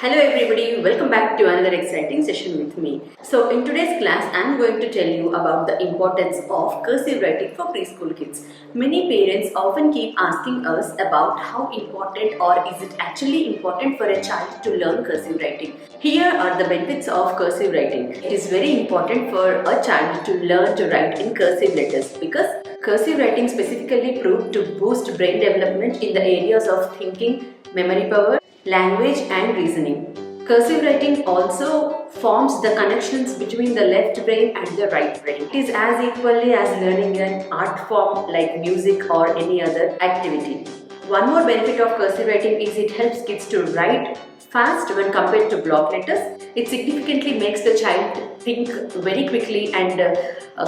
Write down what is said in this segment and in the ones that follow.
Hello everybody, welcome back to another exciting session with me. So in today's class, I am going to tell you about the importance of cursive writing for preschool kids. Many parents often keep asking us about how important or is it actually important for a child to learn cursive writing. Here are the benefits of cursive writing. It is very important for a child to learn to write in cursive letters because cursive writing specifically proved to boost brain development in the areas of thinking, memory power, language and reasoning. Cursive writing also forms the connections between the left brain and the right brain. It is as equally as learning an art form like music or any other activity. One more benefit of cursive writing is it helps kids to write fast when compared to block letters. It significantly makes the child think very quickly, and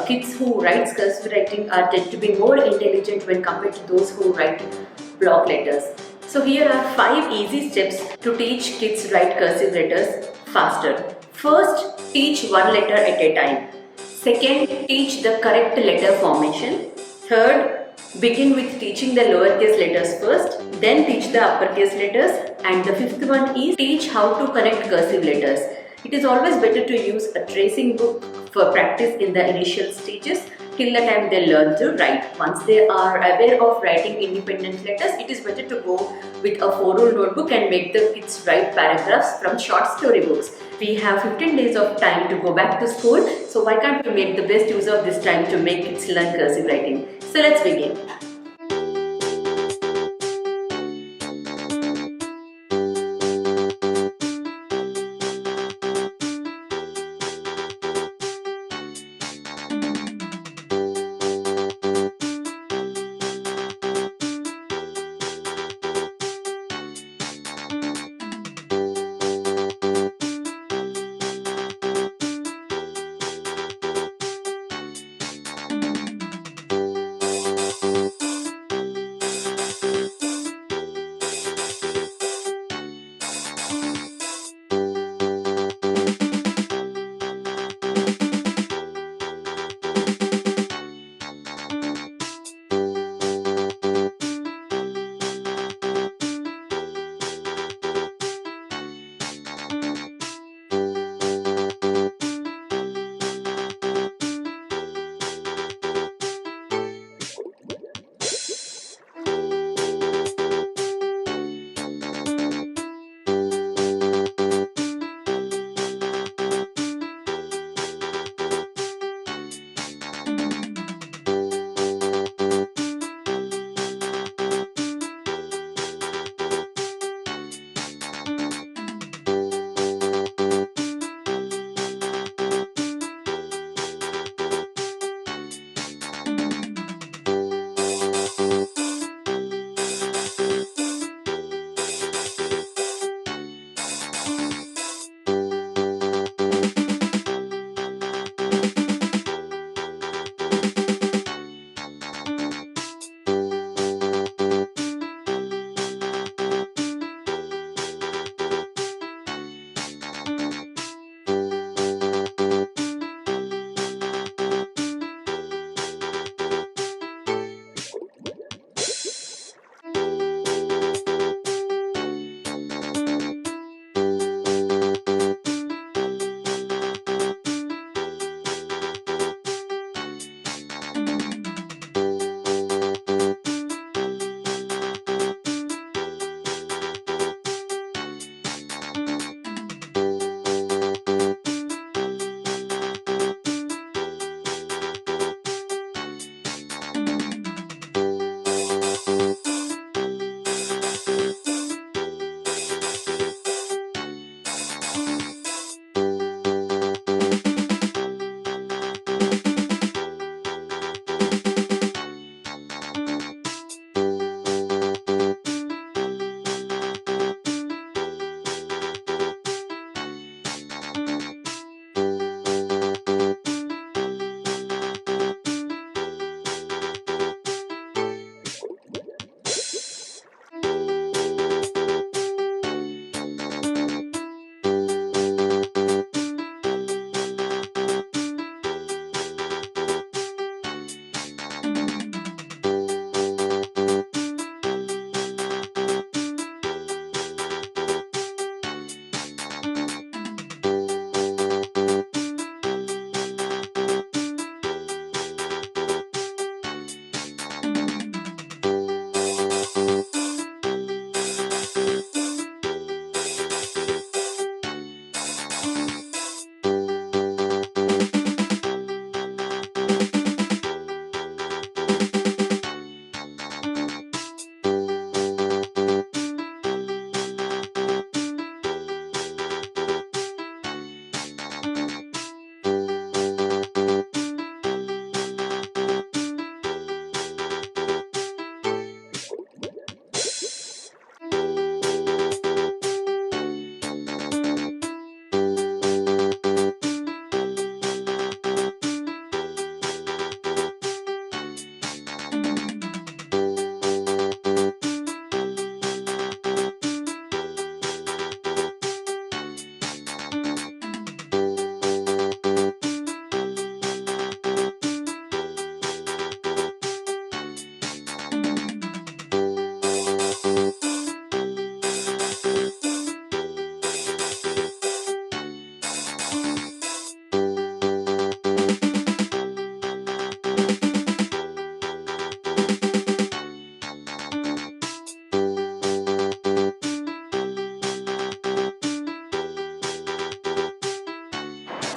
kids who write cursive writing are tend to be more intelligent when compared to those who write block letters. So here are 5 easy steps to teach kids write cursive letters faster. First, teach one letter at a time. Second, teach the correct letter formation. Third, begin with teaching the lowercase letters first, then teach the uppercase letters. And the fifth one is teach how to connect cursive letters. It is always better to use a tracing book for practice in the initial stages till the time they learn to write. Once they are aware of writing independent letters, it is better to go with a 4-rule notebook and make the kids write paragraphs from short storybooks. We have 15 days of time to go back to school, so why can't we make the best use of this time to make kids learn cursive writing? So let's begin.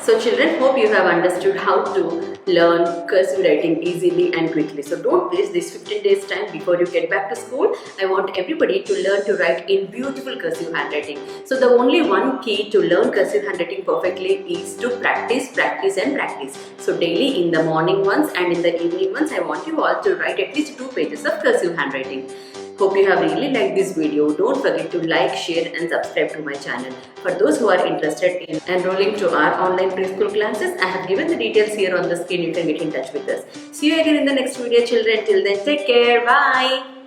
So children, hope you have understood how to learn cursive writing easily and quickly. So don't waste this 15 days time before you get back to school. I want everybody to learn to write in beautiful cursive handwriting. So the only one key to learn cursive handwriting perfectly is to practice, practice and practice. So daily in the morning once and in the evening once, I want you all to write at least 2 pages of cursive handwriting. Hope you have really liked this video. Don't forget to like, share and subscribe to my channel. For those who are interested in enrolling to our online preschool classes, I have given the details here on the screen. You can get in touch with us. See you again in the next video, children. Till then, take care. Bye.